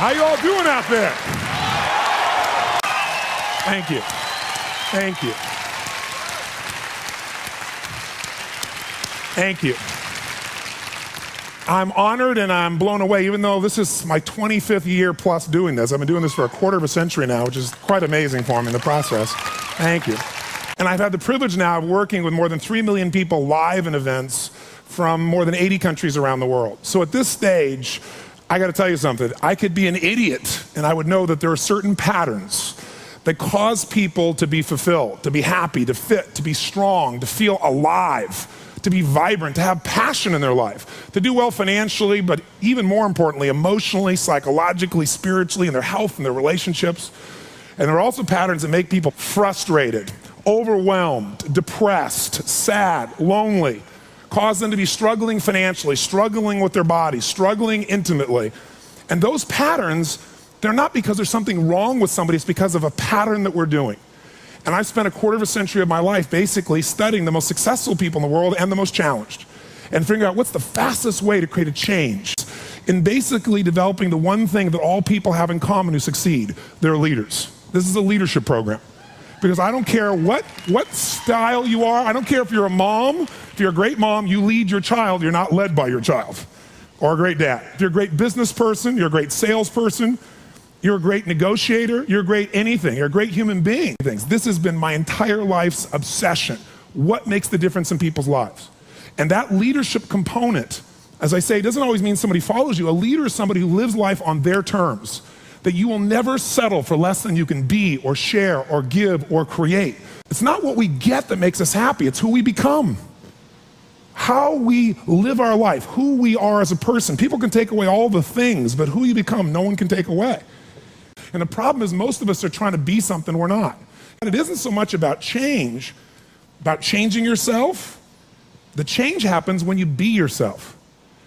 How you all doing out there? Thank you. Thank you. Thank you. I'm honored and I'm blown away, even though this is my 25th year plus doing this. I've been doing this for a quarter of a century now, which is quite amazing for me in the process. Thank you. And I've had the privilege now of working with more than 3 million people live in events from more than 80 countries around the world. So at this stage, I gotta tell you something. I could be an idiot and I would know that there are certain patterns that cause people to be fulfilled, to be happy, to fit, to be strong, to feel alive, to be vibrant, to have passion in their life, to do well financially, but even more importantly, emotionally, psychologically, spiritually, in their health and their relationships. And there are also patterns that make people frustrated, overwhelmed, depressed, sad, lonely, cause them to be struggling financially, struggling with their body, struggling intimately. And those patterns, they're not because there's something wrong with somebody, it's because of a pattern that we're doing. And I've spent a quarter of a century of my life basically studying the most successful people in the world and the most challenged, and figuring out what's the fastest way to create a change in basically developing the one thing that all people have in common who succeed. They're leaders. This is a leadership program. Because I don't care what style you are, I don't care if you're a mom, if you're a great mom, you lead your child, you're not led by your child. Or a great dad. If you're a great business person, you're a great salesperson, you're a great negotiator, you're a great anything, you're a great human being. This has been my entire life's obsession. What makes the difference in people's lives? And that leadership component, as I say, doesn't always mean somebody follows you. A leader is somebody who lives life on their terms, that you will never settle for less than you can be or share or give or create. It's not what we get that makes us happy, it's who we become. How we live our life, who we are as a person. People can take away all the things, but who you become, no one can take away. And the problem is most of us are trying to be something we're not. And it isn't so much about change, about changing yourself. The change happens when you be yourself.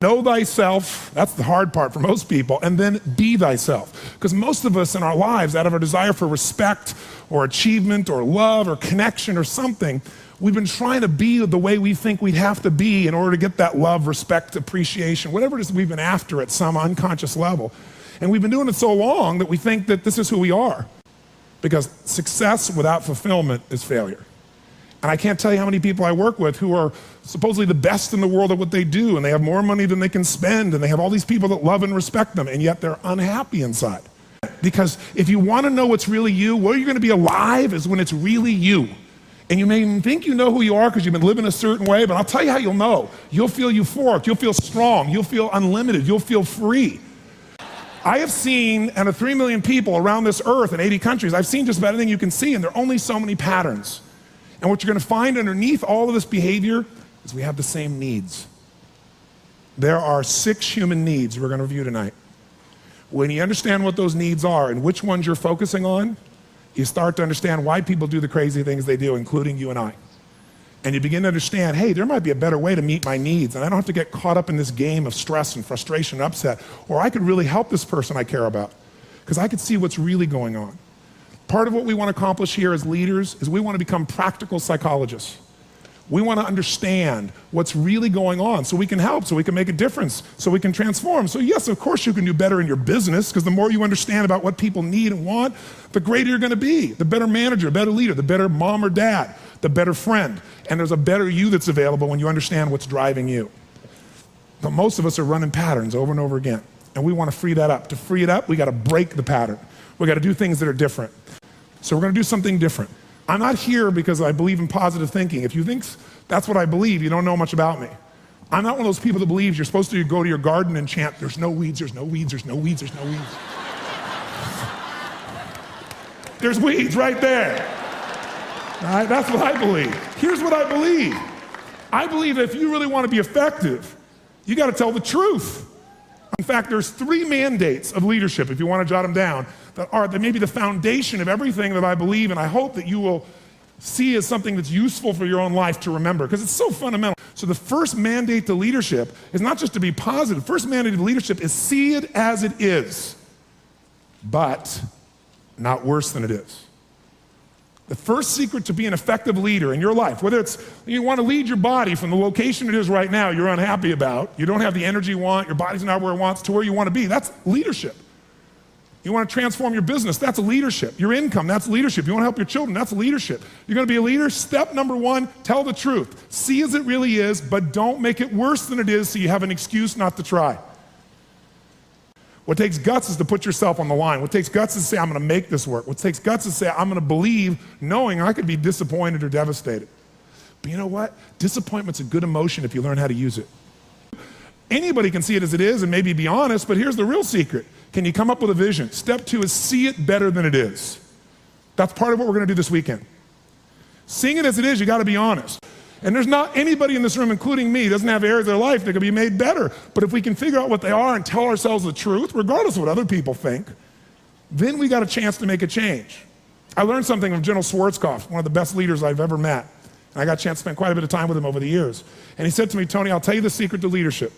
Know thyself, that's the hard part for most people, and then be thyself. Because most of us in our lives, out of our desire for respect or achievement or love or connection or something, we've been trying to be the way we think we'd have to be in order to get that love, respect, appreciation, whatever it is we've been after at some unconscious level. And we've been doing it so long that we think that this is who we are. Because success without fulfillment is failure. And I can't tell you how many people I work with who are supposedly the best in the world at what they do, and they have more money than they can spend, and they have all these people that love and respect them, and yet they're unhappy inside. Because if you want to know what's really you, where you're going to be alive is when it's really you. And you may even think you know who you are because you've been living a certain way, but I'll tell you how you'll know. You'll feel euphoric, you'll feel strong, you'll feel unlimited, you'll feel free. I have seen, out of 3 million people around this earth in 80 countries, I've seen just about anything you can see, and there are only so many patterns. And what you're going to find underneath all of this behavior is we have the same needs. There are 6 human needs we're going to review tonight. When you understand what those needs are and which ones you're focusing on, you start to understand why people do the crazy things they do, including you and I. And you begin to understand, hey, there might be a better way to meet my needs, and I don't have to get caught up in this game of stress and frustration and upset, or I could really help this person I care about, because I could see what's really going on. Part of what we want to accomplish here as leaders is we want to become practical psychologists. We want to understand what's really going on so we can help, so we can make a difference, so we can transform. So yes, of course you can do better in your business, because the more you understand about what people need and want, the greater you're going to be, the better manager, better leader, the better mom or dad, the better friend. And there's a better you that's available when you understand what's driving you. But most of us are running patterns over and over again, and we want to free that up. To free it up, we got to break the pattern. We got to do things that are different. So we're going to do something different. I'm not here because I believe in positive thinking. If you think that's what I believe, you don't know much about me. I'm not one of those people that believes you're supposed to go to your garden and chant, there's no weeds, there's no weeds, there's no weeds, there's no weeds. There's weeds right there. All right, that's what I believe. Here's what I believe. I believe that if you really want to be effective, you got to tell the truth. In fact, there's 3 mandates of leadership, if you want to jot them down, that may be the foundation of everything that I believe, and I hope that you will see as something that's useful for your own life to remember, because it's so fundamental. So the first mandate to leadership is not just to be positive. First mandate of leadership is see it as it is, but not worse than it is. The first secret to be an effective leader in your life, whether it's you want to lead your body from the location it is right now you're unhappy about, you don't have the energy you want, your body's not where it wants, to where you want to be, that's leadership. You want to transform your business, that's leadership. Your income, that's leadership. You want to help your children, that's leadership. You're going to be a leader? Step number one, tell the truth. See as it really is, but don't make it worse than it is so you have an excuse not to try. What takes guts is to put yourself on the line. What takes guts is to say, I'm going to make this work. What takes guts is to say, I'm going to believe, knowing I could be disappointed or devastated. But you know what? Disappointment's a good emotion if you learn how to use it. Anybody can see it as it is and maybe be honest, but here's the real secret. Can you come up with a vision? Step two is see it better than it is. That's part of what we're going to do this weekend. Seeing it as it is, you got to be honest. And there's not anybody in this room, including me, doesn't have areas of their life that can be made better. But if we can figure out what they are and tell ourselves the truth, regardless of what other people think, then we got a chance to make a change. I learned something from General Schwarzkopf, one of the best leaders I've ever met. And I got a chance to spend quite a bit of time with him over the years. And he said to me, Tony, I'll tell you the secret to leadership.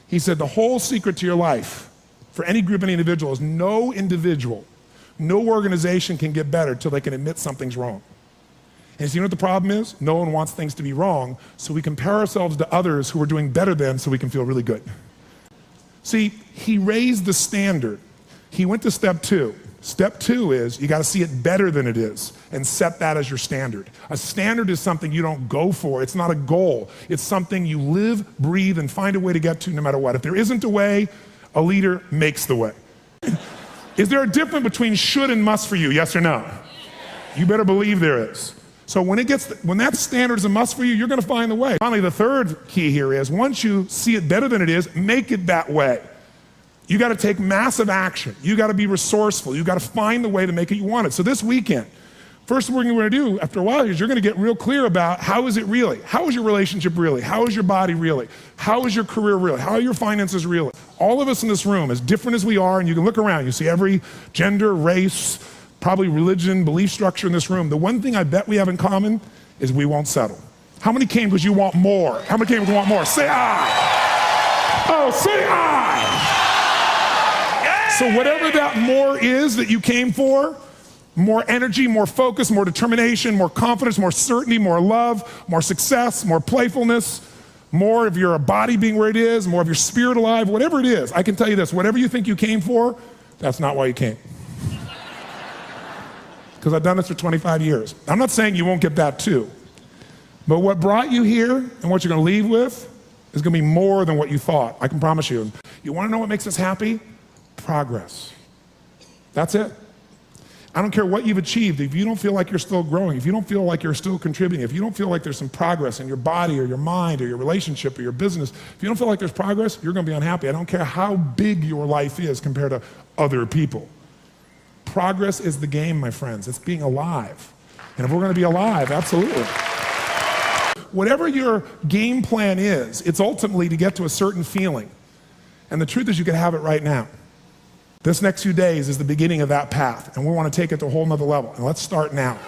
He said, the whole secret to your life, for any group, any individual, is no individual, no organization can get better till they can admit something's wrong. And so you know what the problem is? No one wants things to be wrong, so we compare ourselves to others who are doing better than so we can feel really good. See, he raised the standard. He went to step two. Step two is you got to see it better than it is and set that as your standard. A standard is something you don't go for. It's not a goal. It's something you live, breathe, and find a way to get to no matter what. If there isn't a way, a leader makes the way. Is there a difference between should and must for you? Yes or no? You better believe there is. So when that standard is a must for you, you're going to find the way. Finally, the third key here is once you see it better than it is, make it that way. You got to take massive action. You got to be resourceful. You got to find the way to make it you want it. So this weekend, first thing we're going to do after a while is you're going to get real clear about how is it really? How is your relationship really? How is your body really? How is your career really? How are your finances really? All of us in this room, as different as we are, and you can look around, you see every gender, race, probably religion, belief structure in this room. The one thing I bet we have in common is we won't settle. How many came because you want more? How many came because you want more? Say I. Oh, say I. So whatever that more is that you came for, more energy, more focus, more determination, more confidence, more certainty, more love, more success, more playfulness, more of your body being where it is, more of your spirit alive, whatever it is, I can tell you this, whatever you think you came for, that's not why you came. Because I've done this for 25 years. I'm not saying you won't get that too. But what brought you here and what you're going to leave with is going to be more than what you thought. I can promise you. You want to know what makes us happy? Progress. That's it. I don't care what you've achieved. If you don't feel like you're still growing, if you don't feel like you're still contributing, if you don't feel like there's some progress in your body or your mind or your relationship or your business, if you don't feel like there's progress, you're going to be unhappy. I don't care how big your life is compared to other people. Progress is the game, my friends. It's being alive. And if we're going to be alive, absolutely. Whatever your game plan is, it's ultimately to get to a certain feeling. And the truth is you can have it right now. This next few days is the beginning of that path, and we want to take it to a whole nother level. And let's start now.